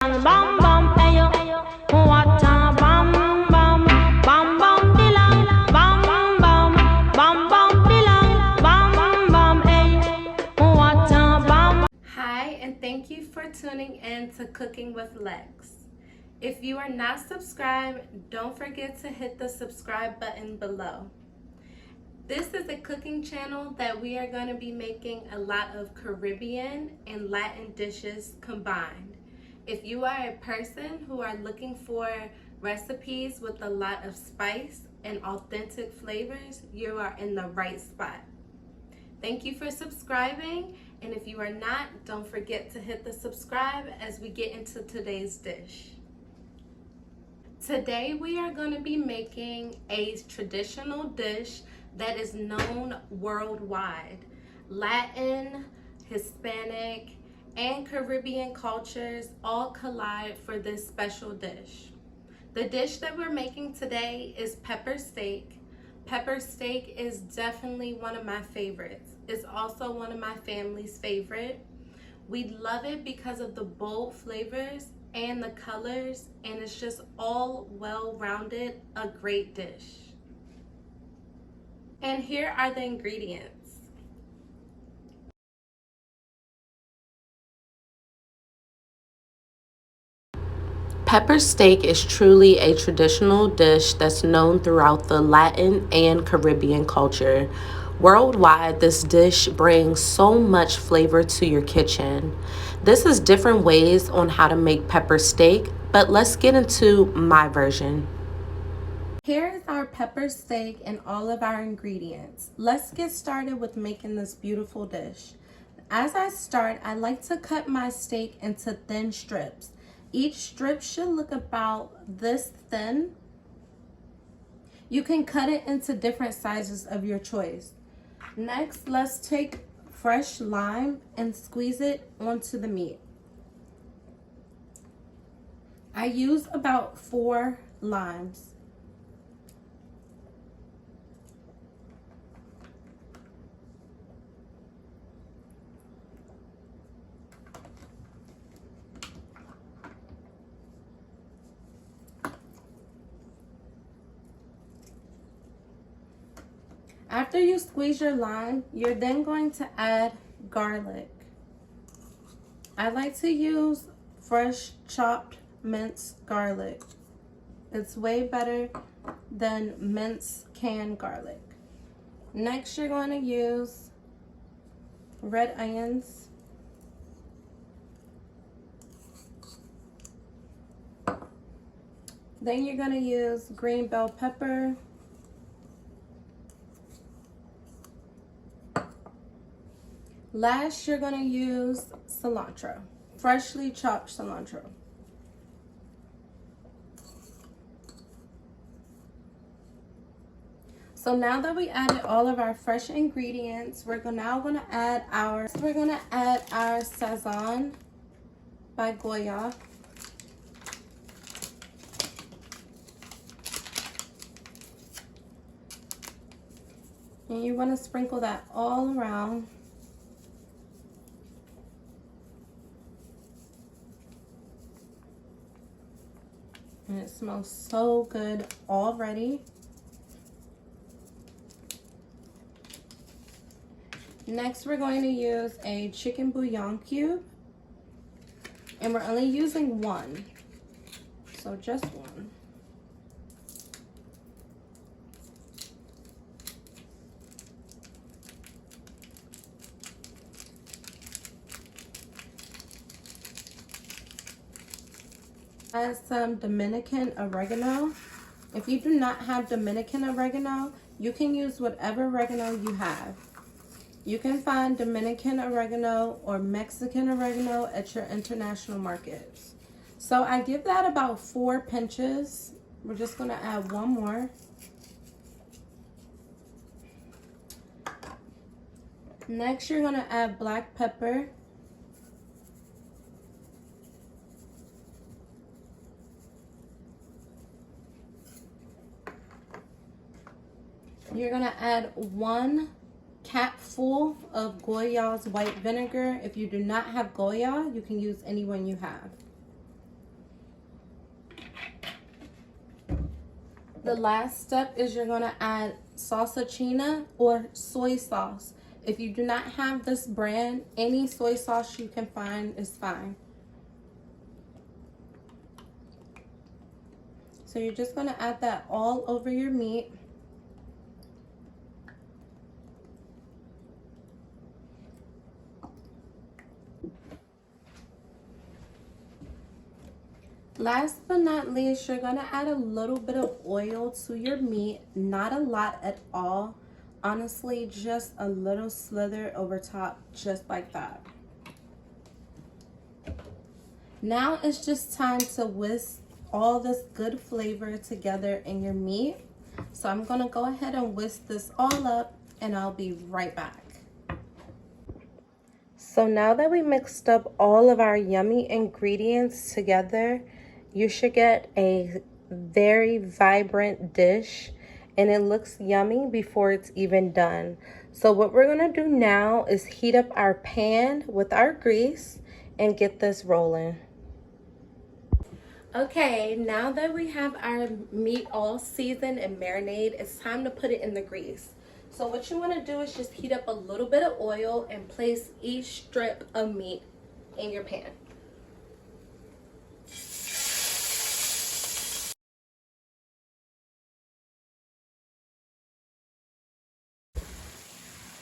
Bam bam ayo, what a bam bam, bam bam dilang, bam bam, bam bam dilang, bam bam ayo, what a bam. Hi, and thank you for tuning in to Cooking with Lex. If you are not subscribed, don't forget to hit the subscribe button below. This is a cooking channel that we are going to be making a lot of Caribbean and Latin dishes combined. If you are a person who are looking for recipes with a lot of spice and authentic flavors, you are in the right spot. Thank you for subscribing, and if you are not, don't forget to hit the subscribe as we get into today's dish. Today we are going to be making a traditional dish that is known worldwide. Latin, Hispanic, and Caribbean cultures all collide for this special dish. The dish that we're making today is pepper steak. Pepper steak is definitely one of my favorites. It's also one of my family's favorite. We love it because of the bold flavors and the colors, and it's just all well-rounded, a great dish. And here are the ingredients. Pepper steak is truly a traditional dish that's known throughout the Latin and Caribbean culture. Worldwide, this dish brings so much flavor to your kitchen. This is different ways on how to make pepper steak, but let's get into my version. Here is our pepper steak and all of our ingredients. Let's get started with making this beautiful dish. As I start, I like to cut my steak into thin strips. Each strip should look about this thin. You can cut it into different sizes of your choice. Next, let's take fresh lime and squeeze it onto the meat. I use about 4 limes. After you squeeze your lime, you're then going to add garlic. I like to use fresh chopped minced garlic. It's way better than minced canned garlic. Next, you're going to use red onions. Then you're going to use green bell pepper. Last, you're going to use cilantro, freshly chopped cilantro. So now that we added all of our fresh ingredients, we're now going to add our sazon by Goya. And you want to sprinkle that all around. And it smells so good already. Next, we're going to use a chicken bouillon cube. And we're only using 1. So just 1. Add some Dominican oregano. If you do not have Dominican oregano, you can use whatever oregano you have. You can find Dominican oregano or Mexican oregano at your international markets. So I give that about 4 pinches. We're just going to add 1 more. Next, you're going to add black pepper. You're going to add 1 capful of Goya's white vinegar. If you do not have Goya, you can use any one you have. The last step is you're going to add salsicina or soy sauce. If you do not have this brand, any soy sauce you can find is fine. So you're just going to add that all over your meat. Last but not least, you're going to add a little bit of oil to your meat. Not a lot at all. Honestly, just a little slither over top, just like that. Now it's just time to whisk all this good flavor together in your meat. So I'm going to go ahead and whisk this all up, and I'll be right back. So now that we mixed up all of our yummy ingredients together, you should get a very vibrant dish, and it looks yummy before it's even done. So what we're gonna do now is heat up our pan with our grease and get this rolling. Okay, now that we have our meat all seasoned and marinated, it's time to put it in the grease. So what you want to do is just heat up a little bit of oil and place each strip of meat in your pan.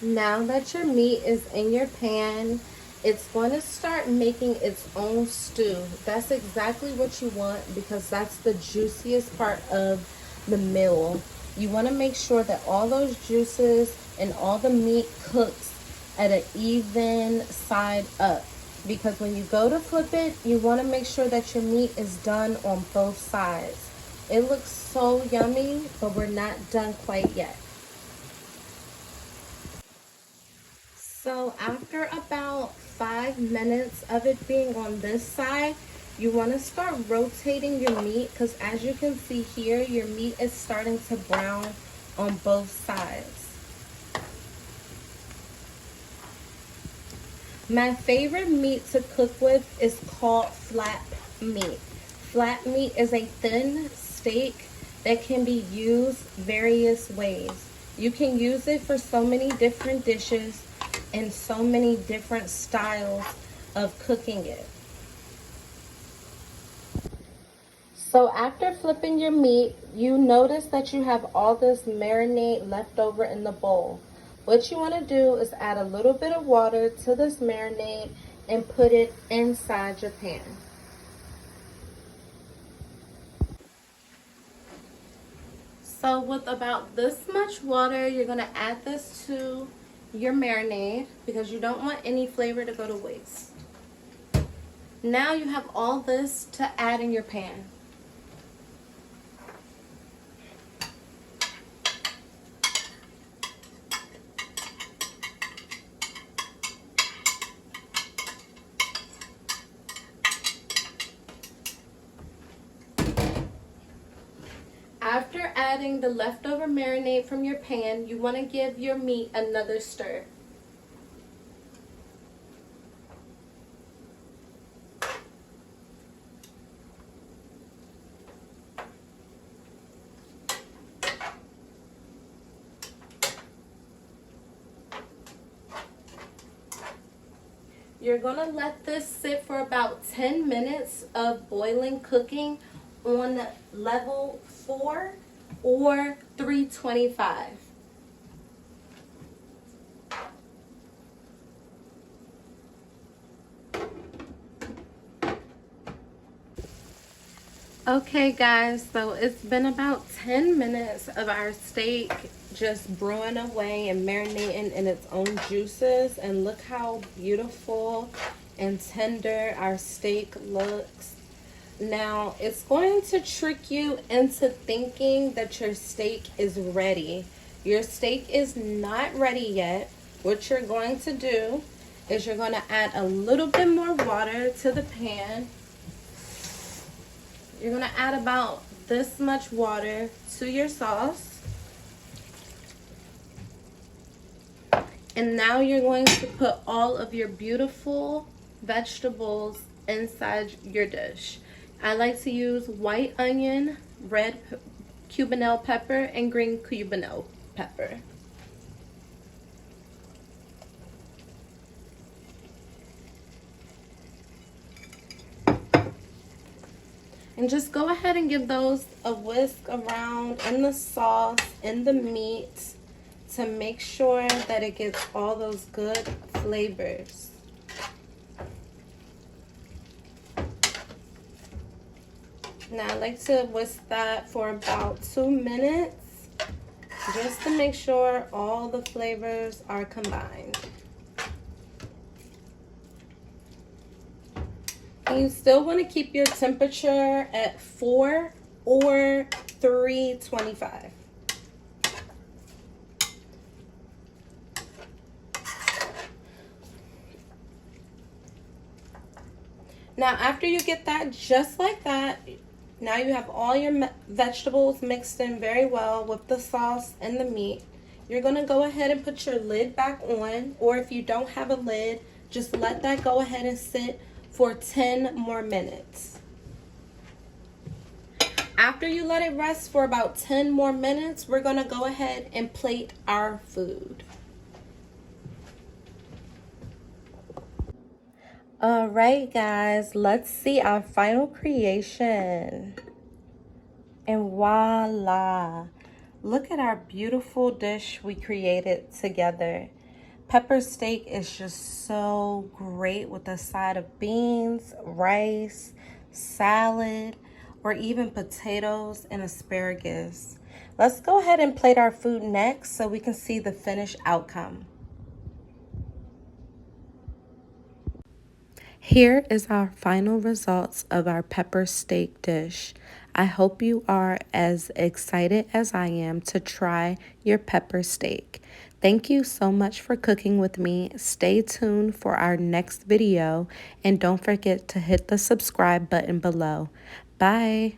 Now that your meat is in your pan, it's going to start making its own stew. That's exactly what you want, because that's the juiciest part of the meal. You want to make sure that all those juices and all the meat cooks at an even side up, because when you go to flip it, you want to make sure that your meat is done on both sides. It looks so yummy, but we're not done quite yet. So after about 5 minutes of it being on this side, you want to start rotating your meat, because as you can see here, your meat is starting to brown on both sides. My favorite meat to cook with is called flat meat. Flat meat is a thin steak that can be used various ways. You can use it for so many different dishes and so many different styles of cooking it. So after flipping your meat, you notice that you have all this marinade left over in the bowl. What you want to do is add a little bit of water to this marinade and put it inside your pan. So with about this much water, you're going to add this to your marinade, because you don't want any flavor to go to waste. Now you have all this to add in your pan. After adding the leftover marinade from your pan, you want to give your meat another stir. You're going to let this sit for about 10 minutes of boiling cooking on level 4 or 325. Okay guys, so it's been about 10 minutes of our steak just brewing away and marinating in its own juices, and look how beautiful and tender our steak looks. Now, it's going to trick you into thinking that your steak is ready. Your steak is not ready yet. What you're going to do is you're going to add a little bit more water to the pan. You're going to add about this much water to your sauce. And now you're going to put all of your beautiful vegetables inside your dish. I like to use white onion, red cubinel pepper and green cubinel pepper. And just go ahead and give those a whisk around in the sauce, in the meat, to make sure that it gets all those good flavors. Now I like to whisk that for about 2 minutes, just to make sure all the flavors are combined. And you still want to keep your temperature at 4 or 325. Now after you get that just like that, now you have all your vegetables mixed in very well with the sauce and the meat. You're going to go ahead and put your lid back on, or if you don't have a lid, just let that go ahead and sit for 10 more minutes. After you let it rest for about 10 more minutes, we're going to go ahead and plate our food. All right, guys, let's see our final creation. And voila! Look at our beautiful dish we created together. Pepper steak is just so great with a side of beans, rice, salad, or even potatoes and asparagus. Let's go ahead and plate our food next so we can see the finished outcome. Here is our final results of our pepper steak dish. I hope you are as excited as I am to try your pepper steak. Thank you so much for cooking with me. Stay tuned for our next video and don't forget to hit the subscribe button below. Bye.